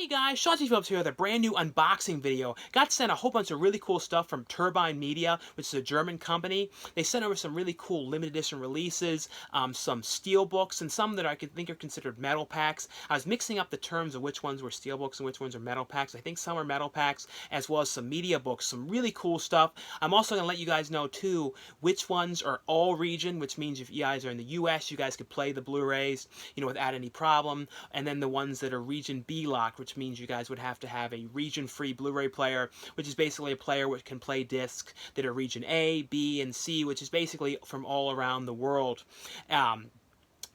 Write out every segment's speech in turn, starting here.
Hey guys, Phillips here with a brand new unboxing video. Got sent a whole bunch of really cool stuff from Turbine Media, which is a German company. They sent over some really cool limited edition releases, some Steelbooks, and some that I think are considered metal packs. I was mixing up the terms of which ones were Steelbooks and which ones are metal packs. I think some are metal packs, as well as some Mediabooks, some really cool stuff. I'm also going to let you guys know, too, which ones are all region, which means if you guys are in the US, you guys could play the Blu-rays, without any problem. And then the ones that are region B locked, which means you guys would have to have a region-free Blu-ray player, which is basically a player which can play discs that are region A, B, and C, which is basically from all around the world.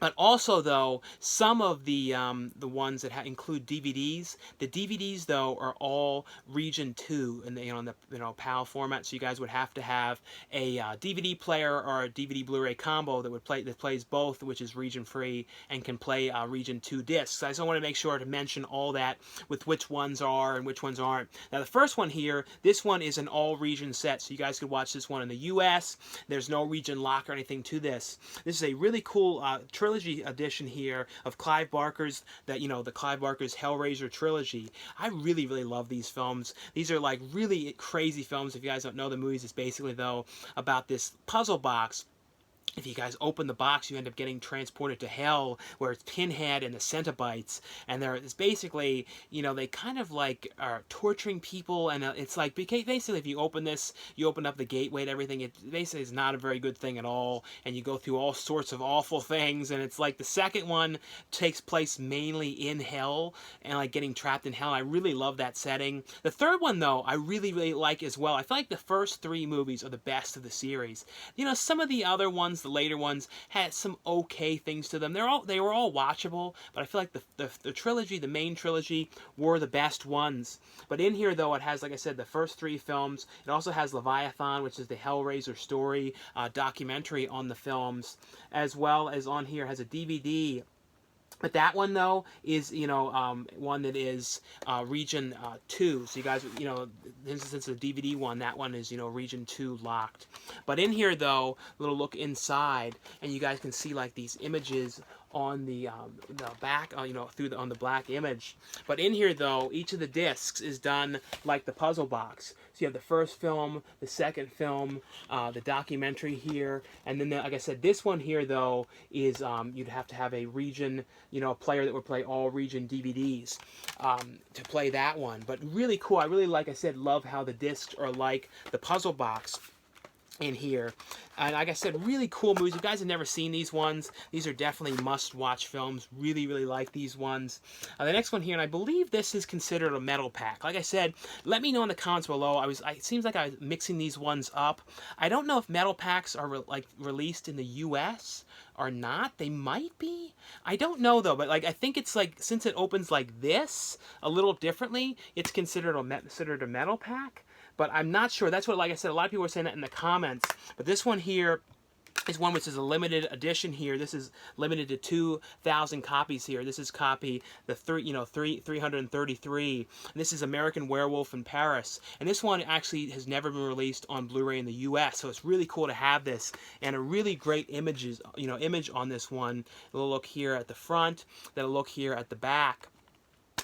But also, though, some of the ones that include DVDs, the DVDs though are all Region 2 in the PAL format. So you guys would have to have a DVD player or a DVD Blu-ray combo that plays both, which is region free and can play Region 2 discs. I just want to make sure to mention all that with which ones are and which ones aren't. Now the first one here, this one is an all region set, so you guys could watch this one in the U.S. There's no region lock or anything to this. This is a really cool trilogy edition here of Clive Barker's the Clive Barker's Hellraiser Trilogy. I really love these films. These are like really crazy films. If you guys don't know the movies, it's basically though about this puzzle box. If you guys open the box, you end up getting transported to hell, where it's Pinhead and the Cenobites, and it's basically, they kind of like are torturing people, and it's like basically if you open this, you open up the gateway and everything. It basically is not a very good thing at all, and you go through all sorts of awful things. And it's like the second one takes place mainly in hell and like getting trapped in hell. I really love that setting. The third one though, I really like as well. I feel like the first three movies are the best of the series. Some of the other ones, the later ones, had some okay things to them. They were all watchable, but I feel like the trilogy, the main trilogy, were the best ones. But in here though, it has, like I said, the first three films. It also has Leviathan, which is the Hellraiser story documentary on the films, as well as on here has a DVD. But that one, though, is, one that is Region 2. So you guys, since it's a DVD one, that one is, Region 2 locked. But in here, though, a little look inside, and you guys can see, like, these images on the back, on the black image. But in here, though, each of the discs is done like the puzzle box. So you have the first film, the second film, the documentary here, and then, like I said, this one here, though, is you'd have to have a region, player that would play all region DVDs to play that one. But really cool. I really, like I said, love how the discs are like the puzzle box in here. And like I said, really cool movies. If you guys have never seen these ones, these are definitely must-watch films. Really like these ones. The next one here, and I believe this is considered a metal pack. Like I said, let me know in the comments below. It seems like I was mixing these ones up. I don't know if metal packs are released in the U.S. or not. They might be. I don't know though. But I think it's since it opens like this a little differently, it's considered a metal pack. But I'm not sure. That's what, like I said, a lot of people are saying that in the comments. But this one here is one which is a limited edition here. This is limited to 2,000 copies here. This is copy the 333. And this is American Werewolf in Paris. And this one actually has never been released on Blu-ray in the U.S. So it's really cool to have this, and a really great image on this one. A little look here at the front, then a look here at the back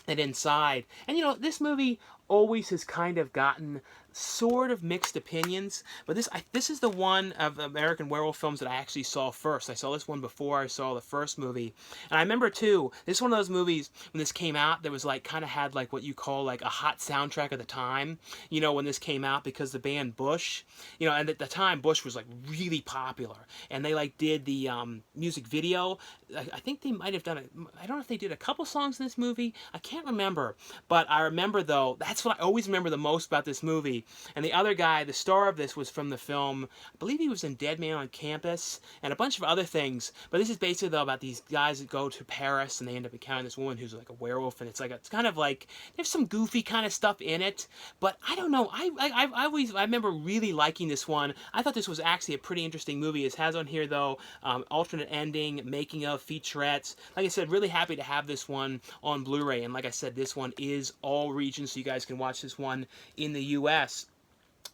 and inside. And this movie always has kind of gotten sort of mixed opinions, but this is the one of American Werewolf films that I actually saw first. I saw this one before I saw the first movie, and I remember too, this is one of those movies when this came out that was kind of had what you call a hot soundtrack at the time, when this came out, because the band Bush, and at the time Bush was really popular, and they did the music video. I think they might have done it. I don't know if they did a couple songs in this movie. I can't remember, but I remember though, that's what I always remember the most about this movie. And the other guy, the star of this, was from the film, I believe he was in Dead Man on Campus, and a bunch of other things. But this is basically, though, about these guys that go to Paris, and they end up encountering this woman who's a werewolf, and it's kind of there's some goofy kind of stuff in it. But I don't know, I remember really liking this one. I thought this was actually a pretty interesting movie. It has on here, though, alternate ending, making of, featurettes. Like I said, really happy to have this one on Blu-ray. And like I said, this one is all regions, so you guys can watch this one in the U.S.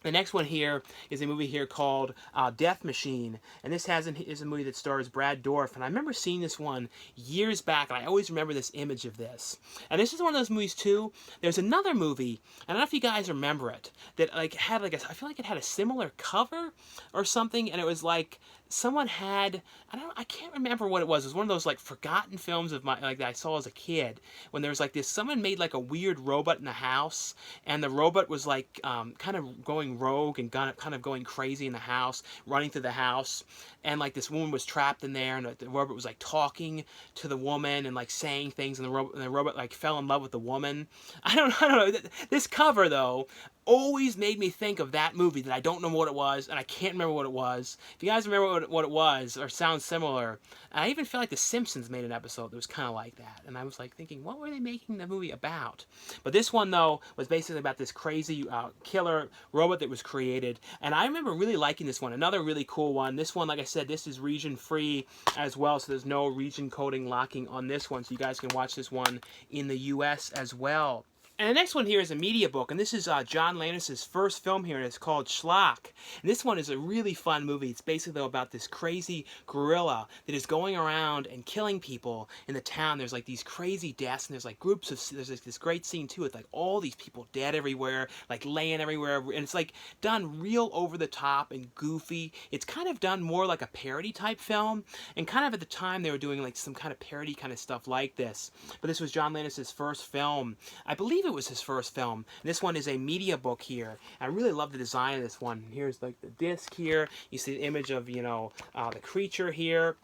The next one here is a movie here called Death Machine, and this is a movie that stars Brad Dourif, and I remember seeing this one years back, and I always remember this image of this. And this is one of those movies too. There's another movie, I don't know if you guys remember it, that like had like I feel like it had a similar cover or something, and it was like someone had, I can't remember what it was. It was one of those like forgotten films of my like that I saw as a kid, when there was like this, someone made like a weird robot in the house, and the robot was like kind of going rogue and kind of going crazy in the house, running through the house, and like this woman was trapped in there, and the robot was like talking to the woman and like saying things, and the robot like fell in love with the woman. I don't know. This cover though always made me think of that movie that I don't know what it was, and I can't remember what it was. If you guys remember what it was, or sounds similar, I even feel like The Simpsons made an episode that was kind of like that, and I was like thinking, what were they making the movie about? But this one, though, was basically about this crazy killer robot that was created, and I remember really liking this one. Another really cool one. This one, like I said, this is region-free as well, so there's no region coding locking on this one, so you guys can watch this one in the U.S. as well. And the next one here is a Mediabook, and this is John Landis' first film here, and it's called Schlock. And this one is a really fun movie. It's basically though about this crazy gorilla that is going around and killing people in the town. There's like these crazy deaths, and there's like groups of, there's like this great scene too with like all these people dead everywhere, like laying everywhere, and it's like done real over the top and goofy. It's kind of done more like a parody type film, and kind of at the time they were doing like some kind of parody kind of stuff like this. But this was John Landis' first film. I believe it was his first film. And this one is a Mediabook here. I really love the design of this one. Here's like the disc here. You see the image of, you know, the creature here,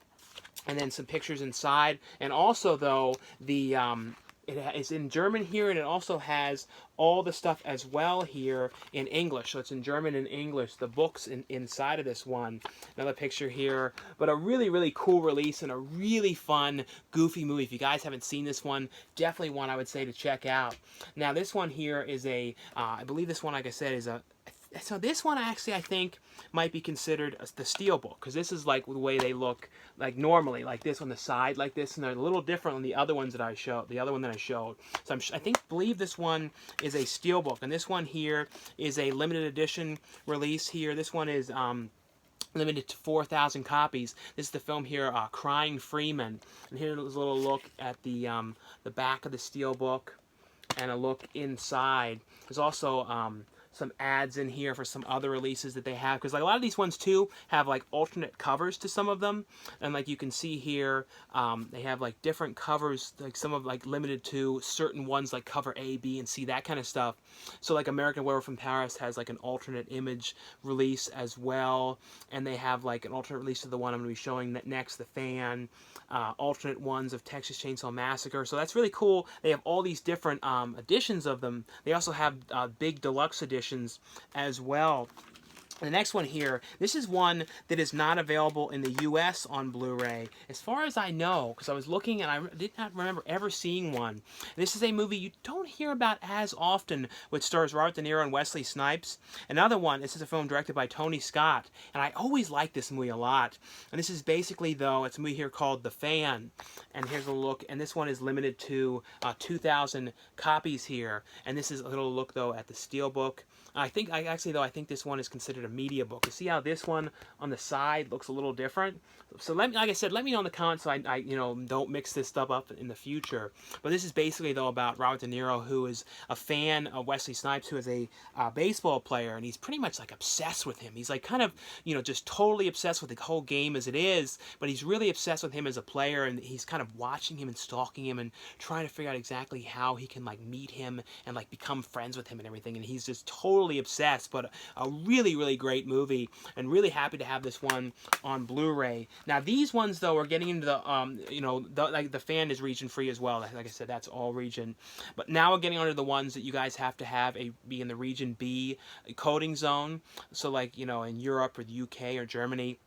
and then some pictures inside. And also, though, the it's in German here, and it also has all the stuff as well here in English. So it's in German and English, the books inside of this one. Another picture here. But a really, really cool release and a really fun, goofy movie. If you guys haven't seen this one, definitely one I would say to check out. Now, this one here is a, I believe this one, like I said, is a, so this one actually I think might be considered the Steelbook, because this is like the way they look like normally, like this on the side like this, and they're a little different than the other ones that I showed, the other one that I showed. So believe this one is a Steelbook, and this one here is a limited edition release here. This one is limited to 4,000 copies. This is the film here, Crying Freeman. And here's a little look at the back of the Steelbook and a look inside. There's also some ads in here for some other releases that they have, because like a lot of these ones too have like alternate covers to some of them, and like you can see here they have like different covers, like some of like limited to certain ones, like cover A, B, and C, that kind of stuff. So like American Werewolf in Paris has like an alternate image release as well, and they have like an alternate release to the one I'm going to be showing next, The Fan, alternate ones of Texas Chainsaw Massacre. So that's really cool. They have all these different editions of them. They also have big deluxe editions as well. The next one here, this is one that is not available in the U.S. on Blu-ray, as far as I know, because I was looking and I did not remember ever seeing one. This is a movie you don't hear about as often, which stars Robert De Niro and Wesley Snipes. Another one, this is a film directed by Tony Scott, and I always liked this movie a lot. And this is basically, though, it's a movie here called The Fan. And here's a look, and this one is limited to 2,000 copies here. And this is a little look, though, at the Steelbook. I think this one is considered a Mediabook. You see how this one on the side looks a little different? So like I said, let me know in the comments so I don't mix this stuff up in the future. But this is basically though about Robert De Niro, who is a fan of Wesley Snipes, who is a baseball player, and he's pretty much like obsessed with him. He's like kind of just totally obsessed with the whole game as it is, but he's really obsessed with him as a player, and he's kind of watching him and stalking him and trying to figure out exactly how he can like meet him and like become friends with him and everything. And he's just totally obsessed. But a really, really great movie, and really happy to have this one on Blu-ray. Now these ones though are getting into the like The Fan is region free as well. Like I said, that's all region. But now we're getting onto the ones that you guys have to have be in the region B coding zone. So like in Europe or the UK or Germany,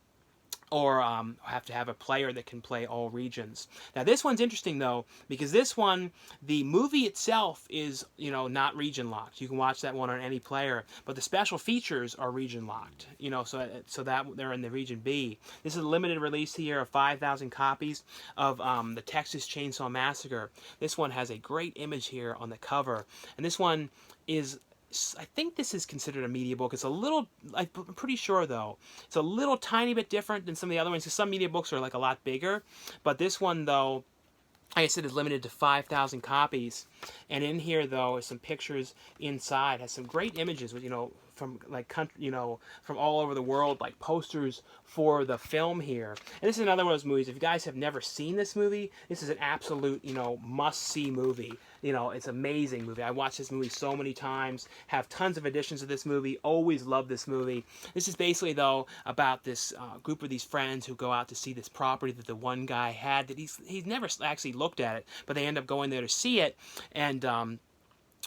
or have to have a player that can play all regions. Now this one's interesting though, because this one, the movie itself is not region locked. You can watch that one on any player, but the special features are region locked. So that they're in the region B. This is a limited release here of 5,000 copies of the Texas Chainsaw Massacre. This one has a great image here on the cover, and this one is I think this is considered a media book. It's a little, I'm pretty sure though, it's a little tiny bit different than some of the other ones. Because some media books are like a lot bigger, but this one though, like I said, is limited to 5,000 copies. And in here, though, is some pictures inside. It has some great images, you know, from like country, you know, from all over the world, like posters for the film here. And this is another one of those movies. If you guys have never seen this movie, this is an absolute, you know, must-see movie. You know, it's an amazing movie. I watched this movie so many times. Have tons of editions of this movie. Always love this movie. This is basically, though, about this group of these friends who go out to see this property that the one guy had that he's never actually looked at it, but they end up going there to see it. And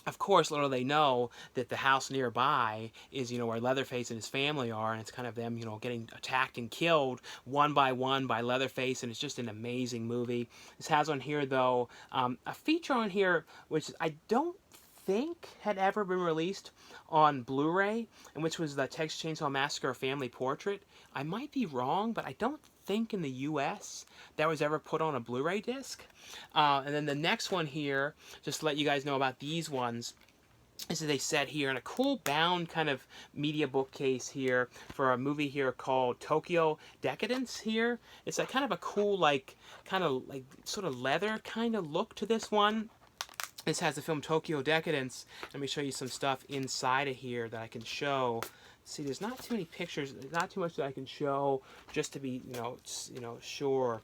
of course, little do they know that the house nearby is, you know, where Leatherface and his family are, and it's kind of them, you know, getting attacked and killed one by Leatherface, and it's just an amazing movie. This has on here, though, a feature on here which I don't think had ever been released on Blu-ray, and which was the Texas Chainsaw Massacre Family Portrait. I might be wrong, but I don't think in the U.S. that was ever put on a Blu-ray disc. And then the next one here, just to let you guys know about these ones, this is a set here in a cool bound kind of media bookcase here for a movie here called Tokyo Decadence here. It's a kind of a cool, like, kind of like sort of leather kind of look to this one. This has the film Tokyo Decadence. Let me show you some stuff inside of here that I can show. See, there's not too many pictures, not too much that I can show, just to be, sure,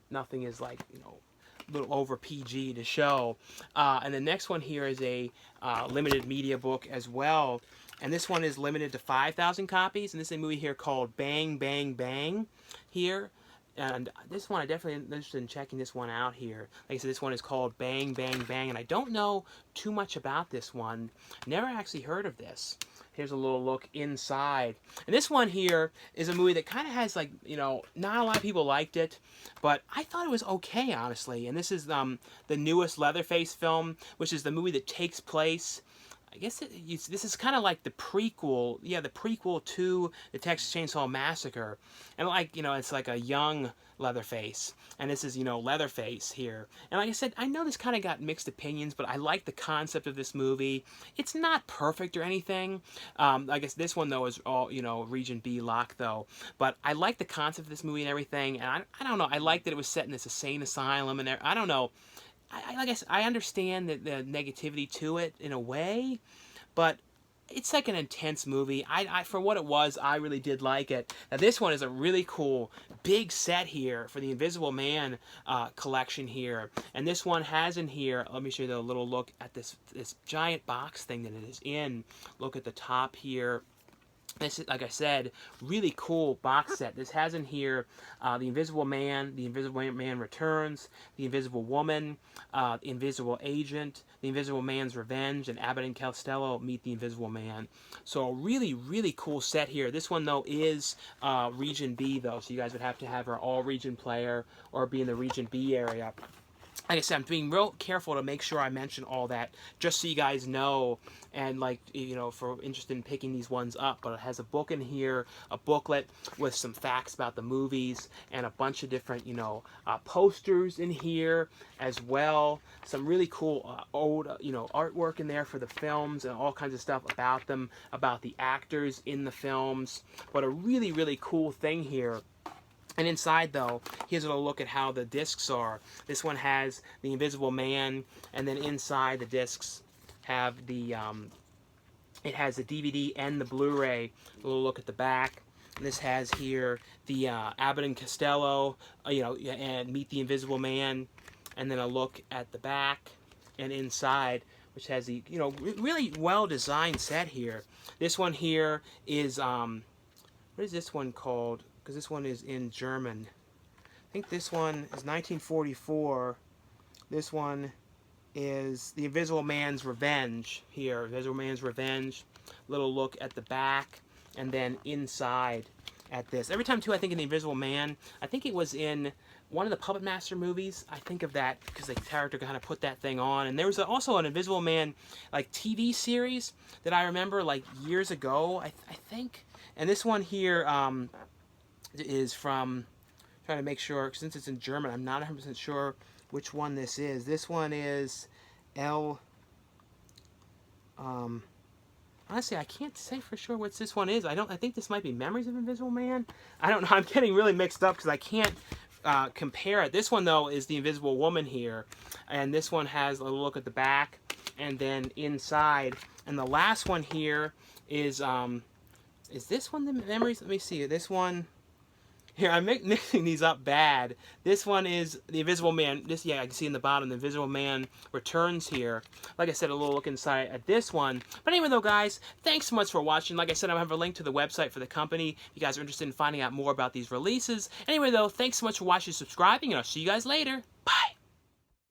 nothing is like, a little over PG to show. And the next one here is a limited media book as well. And this one is limited to 5,000 copies. And this is a movie here called Bang, Bang, Bang here. And this one, I definitely am interested in checking this one out here. Like I said, this one is called Bang, Bang, Bang. And I don't know too much about this one. Never actually heard of this. Here's a little look inside. And this one here is a movie that kind of has, like, not a lot of people liked it, but I thought it was okay, honestly. And this is the newest Leatherface film, which is the movie that takes place, I guess this is kind of like the prequel, the prequel to the Texas Chainsaw Massacre. And like, it's like a young Leatherface. And this is, Leatherface here. And like I said, I know this kind of got mixed opinions, but I like the concept of this movie. It's not perfect or anything. I guess this one, though, is all, Region B lock, though. But I like the concept of this movie and everything. And I don't know, I like that it was set in this insane asylum. And I don't know. Like I said, I understand the negativity to it in a way, but it's like an intense movie. For what it was, I really did like it. Now, this one is a really cool big set here for the Invisible Man collection here. And this one has in here, let me show you a little look at this giant box thing that it is in. Look at the top here. This is, like I said, really cool box set. This has in here The Invisible Man, The Invisible Man Returns, The Invisible Woman, The Invisible Agent, The Invisible Man's Revenge, and Abbott and Costello Meet the Invisible Man. So a really, really cool set here. This one, though, is Region B, though, so you guys would have to have our all-region player or be in the Region B area. Like I said, I'm being real careful to make sure I mention all that, just so you guys know, and like, for interested in picking these ones up. But it has a book in here, a booklet with some facts about the movies, and a bunch of different, posters in here as well. Some really cool old, artwork in there for the films and all kinds of stuff about them, about the actors in the films. But a really, really cool thing here. And inside, though, here's a little look at how the discs are. This one has The Invisible Man, and then inside the discs have the, it has the DVD and the Blu-ray. A little look at the back. And this has here the Abbott and Costello, and Meet the Invisible Man, and then a look at the back and inside, which has the, really well-designed set here. This one here is, what is this one called? Because this one is in German. I think this one is 1944. This one is The Invisible Man's Revenge here. Invisible Man's Revenge. Little look at the back. And then inside at this. Every time, too, I think in The Invisible Man, I think it was in one of the Puppet Master movies. I think of that because the character kind of put that thing on. And there was also an Invisible Man, like, TV series that I remember, like, years ago, I think. And this one here, is from, trying to make sure, since it's in German, I'm not 100% sure which one this is. This one is Honestly, I can't say for sure what this one is. I think this might be Memories of Invisible Man. I don't know. I'm getting really mixed up because I can't compare it. This one, though, is the Invisible Woman here. And this one has a look at the back and then inside. And the last one here is this one the Memories? Let me see. This one... Here, I'm mixing these up bad. This one is the Invisible Man. This, yeah, I can see in the bottom, the Invisible Man returns here. Like I said, a little look inside at this one. But anyway, though, guys, thanks so much for watching. Like I said, I have a link to the website for the company if you guys are interested in finding out more about these releases. Anyway, though, thanks so much for watching and subscribing, and I'll see you guys later.